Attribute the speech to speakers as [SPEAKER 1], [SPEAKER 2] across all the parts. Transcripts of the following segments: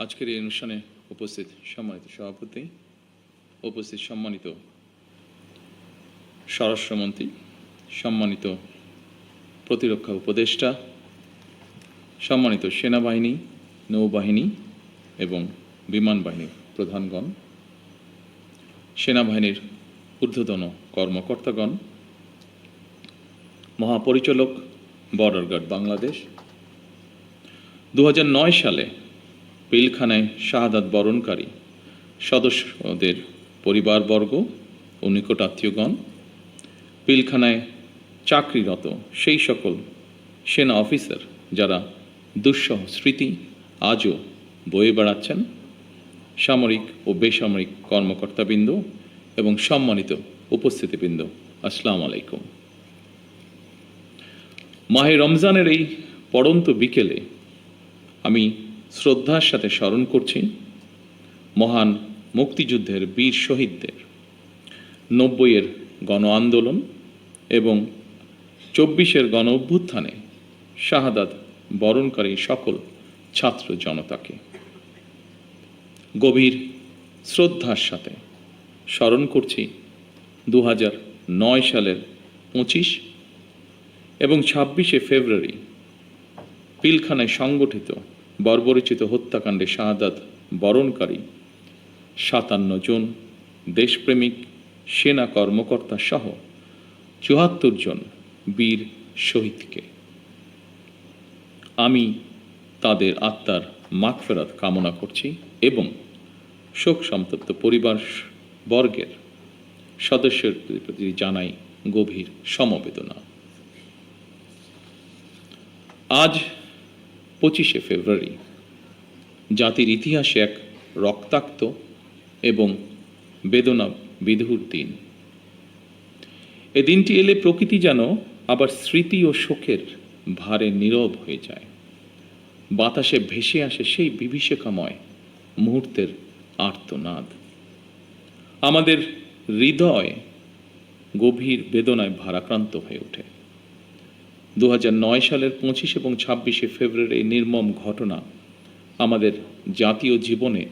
[SPEAKER 1] আজকের এই অনুষ্ঠানে উপস্থিত সম্মানিত সভাপতি, উপস্থিত সম্মানিত স্বরাষ্ট্রমন্ত্রী, সম্মানিত প্রতিরক্ষা উপদেষ্টা, সম্মানিত সেনাবাহিনী, নৌবাহিনী এবং বিমান বাহিনীর প্রধানগণ, সেনাবাহিনীর ঊর্ধ্বতন কর্মকর্তাগণ, মহাপরিচালক, বর্ডার গার্ড বাংলাদেশ, 2009 সালে পিলখানায় শাহাদাত বরণকারী সদস্যদের পরিবারবর্গ ও নিকটাত্মীয়গণ, পিলখানায় চাকরিরত সেই সকল সেনা অফিসার যারা দুঃসহ স্মৃতি আজও বয়ে বেড়াচ্ছেন, সামরিক ও বেসামরিক কর্মকর্তাবৃন্দ এবং সম্মানিত উপস্থিতিবৃন্দ, আসসালামু আলাইকুম। মাহে রমজানের এই পড়ন্ত বিকেলে আমি শ্রদ্ধার সাথে স্মরণ করছি মহান মুক্তিযুদ্ধের বীর শহীদদের, 90-এর গণ আন্দোলন এবং 24-এর গণ অভ্যুত্থানে শাহাদাত বরণকারী সকল ছাত্র জনতাকে গভীর শ্রদ্ধার সাথে স্মরণ করছি 2009 সালের 25 এবং 26শে ফেব্রুয়ারি পিলখানায় সংগঠিত বর্বরোচিত হত্যাকাণ্ডে শাহাদাত বরণকারী 57 জন দেশপ্রেমিক সেনা কর্মকর্তা সহ 74 জন বীর শহীদকে আমি তাদের আত্মার মাগফিরাত কামনা করছি এবং শোক সন্তপ্ত পরিবার বর্গের সদস্যের প্রতি জানাই গভীর সমবেদনা। আজ 25শে ফেব্রুয়ারি জাতির ইতিহাসে এক রক্তাক্ত এবং বেদনা বিধুর দিন। এ দিনটি এলে প্রকৃতি যেন আবার স্মৃতি ও শোকের ভারে নীরব হয়ে যায়। বাতাসে ভেসে আসে সেই বিভীষিকাময় মুহূর্তের আর্তনাদ। আমাদের হৃদয় গভীর বেদনায় ভারাক্রান্ত হয়ে ওঠে। 2009 সালের 25 এবং 26শে ফেব্রুয়ারি নির্মম ঘটনা আমাদের জাতীয় জীবনে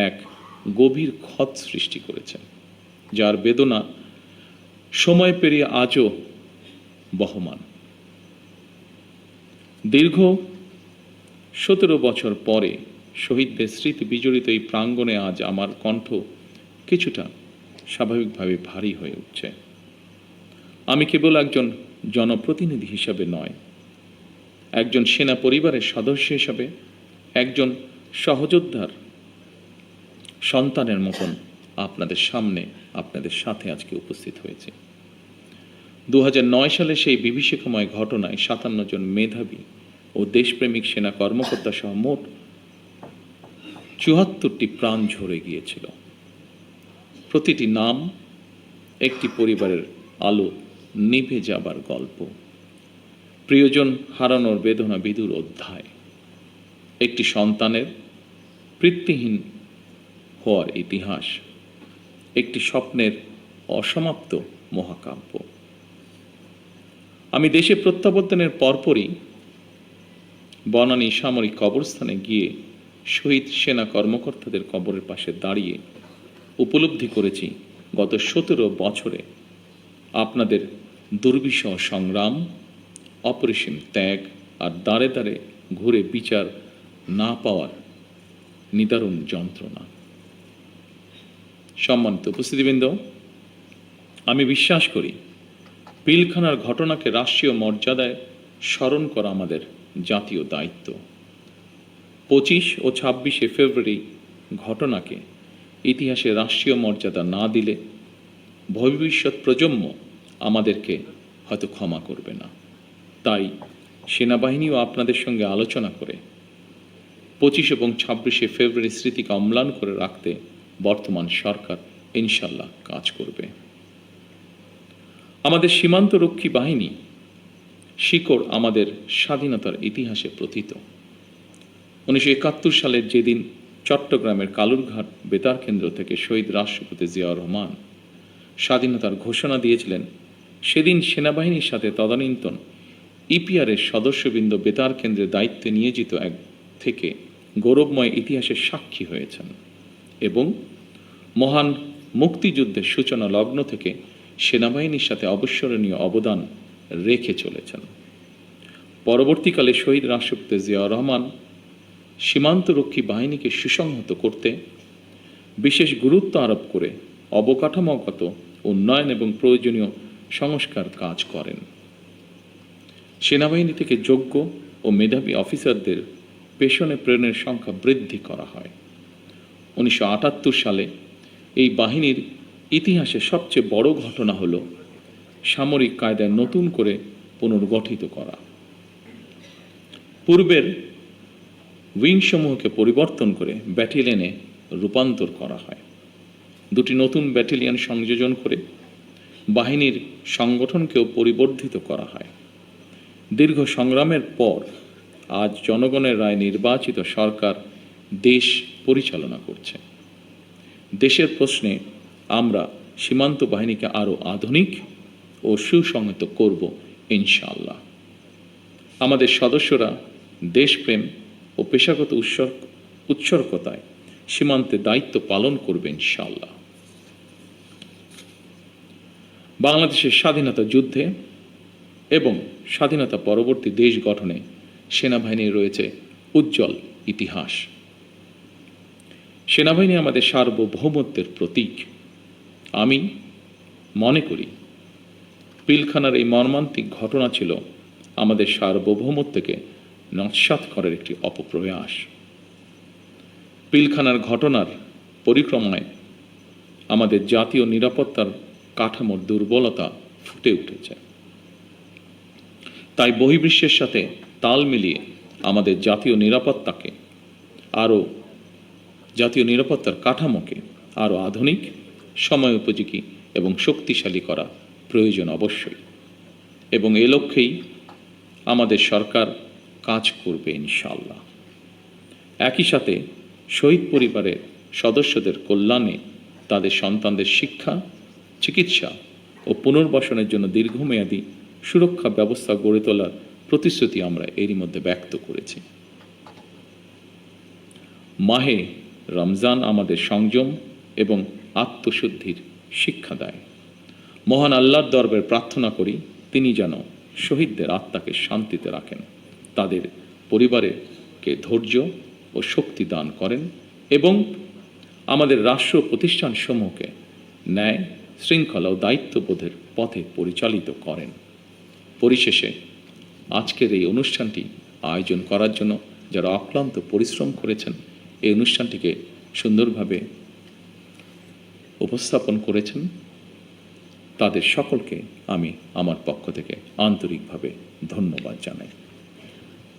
[SPEAKER 1] এক গভীর ক্ষত সৃষ্টি করেছে, যার বেদনা সময় পেরিয়ে আজও বহমান। দীর্ঘ 17 বছর পরে শহীদদের স্মৃতি বিজড়িত এই প্রাঙ্গণে আজ আমার কণ্ঠ কিছুটা স্বাভাবিকভাবে ভারী হয়ে উঠছে। আমি কেবল একজন জনপ্রতিনিধি হিসাবে নয়, একজন সেনা পরিবারের সদস্য হিসাবে, একজন সহযোদ্ধার সন্তানের মতন আপনাদের সামনে, আপনাদের সাথে আজকে উপস্থিত হয়েছে। 2009 সালে সেই বিভীষিকাময় ঘটনায় 57 জন মেধাবী ও দেশপ্রেমিক সেনা কর্মকর্তা সহ মোট 74টি প্রাণ ঝরে গিয়েছিল। প্রতিটি নাম একটি পরিবারের আলো নিভে যাবার গল্প, প্রিয়জন হারানোর বেদনা বিধুর অধ্যায়, একটি সন্তানের পিতৃহীন হওয়ার ইতিহাস, একটি স্বপ্নের অসমাপ্ত মহাকাব্য। আমি দেশে প্রত্যাবর্তনের পরপরই বনানী সামরিক কবরস্থানে গিয়ে শহীদ সেনা কর্মকর্তাদের কবরের পাশে দাঁড়িয়ে উপলব্ধি করেছি গত 17 বছরে আপনাদের দুর্বিষহ সংগ্রাম, অপরিসীম ত্যাগ আর দাঁড়ে দাঁড়ে ঘুরে বিচার না পাওয়ার নিদারুণ যন্ত্রণা। সম্মানিত উপস্থিতিবৃন্দ, আমি বিশ্বাস করি পিলখানার ঘটনাকে রাষ্ট্রীয় মর্যাদায় স্মরণ করা আমাদের জাতীয় দায়িত্ব। 25 ও 26শে ফেব্রুয়ারি ঘটনাকে ইতিহাসে রাষ্ট্রীয় মর্যাদা না দিলে ভবিষ্যৎ প্রজন্ম আমাদেরকে হয়তো ক্ষমা করবে না। তাই সেনাবাহিনীও আপনাদের সঙ্গে আলোচনা করে 25 এবং 26শে ফেব্রুয়ারি স্মৃতিকে অম্লান করে রাখতে বর্তমান সরকার ইনশাল্লাহ কাজ করবে। আমাদের সীমান্তরক্ষী বাহিনী শিকড় আমাদের স্বাধীনতার ইতিহাসে প্রথিত। 1971 সালের যেদিন চট্টগ্রামের কালুরঘাট বেতার কেন্দ্র থেকে শহীদ রাষ্ট্রপতি জিয়াউর রহমান স্বাধীনতার ঘোষণা দিয়েছিলেন, সেদিন সেনাবাহিনীর সাথে তদানীন্তন ইপিআরের সদস্যবৃন্দ বেতার কেন্দ্রে দায়িত্বে নিয়োজিত এক থেকে গৌরবময় ইতিহাসের সাক্ষী হয়েছেন এবং মহান মুক্তিযুদ্ধের সূচনা লগ্ন থেকে সেনাবাহিনীর সাথে অবিস্মরণীয় অবদান রেখে চলেছেন। পরবর্তীকালে শহীদ রাষ্ট্রপতি জিয়াউর রহমান সীমান্তরক্ষী বাহিনীকে সুসংহত করতে বিশেষ গুরুত্ব আরোপ করে অবকাঠামোগত উন্নয়ন এবং প্রয়োজনীয় সংস্কার কাজ করেন। সেনাবাহিনী থেকে যোগ্য ও মেধাবী অফিসারদের পেশনে প্রেরণের সংখ্যা বৃদ্ধি করা হয়। 1978 সালে এই বাহিনীর ইতিহাসে সবচেয়ে বড় ঘটনা হল সামরিক কায়দায় নতুন করে পুনর্গঠিত করা। পূর্বের উইংসমূহকে পরিবর্তন করে ব্যাটালিয়নে রূপান্তর করা হয়। দুটি নতুন ব্যাটালিয়ন সংযোজন করে বাহিনীর সংগঠনকেও পরিবর্ধিত করা হয়। দীর্ঘ সংগ্রামের পর আজ জনগণের রায় নির্বাচিত সরকার দেশ পরিচালনা করছে। দেশের প্রশ্নে আমরা সীমান্ত বাহিনীকে আরও আধুনিক ও সুসংহত করব ইনশাআল্লাহ। আমাদের সদস্যরা দেশপ্রেম ও পেশাগত উৎসর্গতায় সীমান্তে দায়িত্ব পালন করবে ইনশাআল্লাহ। বাংলাদেশের স্বাধীনতা যুদ্ধে এবং স্বাধীনতা পরবর্তী দেশ গঠনে সেনাবাহিনীর রয়েছে উজ্জ্বল ইতিহাস। সেনাবাহিনী আমাদের সার্বভৌমত্বের প্রতীক। আমি মনে করি পিলখানার এই মর্মান্তিক ঘটনা ছিল আমাদের সার্বভৌমত্বকে নস্যাৎ করার একটি অপপ্রয়াস। পিলখানার ঘটনার পরিক্রমায় আমাদের জাতীয় নিরাপত্তার কাঠামোর দুর্বলতা ফুটে উঠেছে। তাই বহির্বিশ্বের সাথে তাল মিলিয়ে আমাদের জাতীয় নিরাপত্তার কাঠামোকে আরও আধুনিক, সময় উপযোগী এবং শক্তিশালী করা প্রয়োজন অবশ্যই, এবং এ লক্ষ্যেই আমাদের সরকার কাজ করবে ইনশাআল্লাহ। একই সাথে শহীদ পরিবারের সদস্যদের কল্যাণে তাদের সন্তানদের শিক্ষা, চিকিৎসা ও পুনর্বাসনের জন্য দীর্ঘমেয়াদী সুরক্ষা ব্যবস্থা গড়ে তোলার প্রতিশ্রুতি আমরা এরই মধ্যে ব্যক্ত করেছি। মাহে রমজান আমাদের সংযম এবং আত্মশুদ্ধির শিক্ষা দেয়। মহান আল্লাহর দরবারে প্রার্থনা করি তিনি যেন শহীদদের আত্মাকে শান্তিতে রাখেন, তাদের পরিবারকে ধৈর্য ও শক্তি দান করেন এবং আমাদের রাষ্ট্র প্রতিষ্ঠানসমূহকে ন্যায়, শৃঙ্খলা ও দায়িত্ববোধের পথে পরিচালিত করেন। পরিশেষে আজকের এই অনুষ্ঠানটি আয়োজন করার জন্য যারা অক্লান্ত পরিশ্রম করেছেন, এই অনুষ্ঠানটিকে সুন্দরভাবে উপস্থাপন করেছেন, তাদের সকলকে আমি আমার পক্ষ থেকে আন্তরিকভাবে ধন্যবাদ জানাই।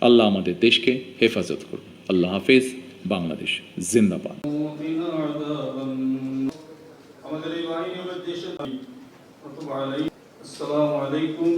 [SPEAKER 1] আল্লাহ আমাদের দেশকে হেফাজত করুন। আল্লাহ হাফেজ। বাংলাদেশ জিন্দাবাদ।
[SPEAKER 2] আমাদের এই বাহিনী দেশের আসসালামু আলাইকুম।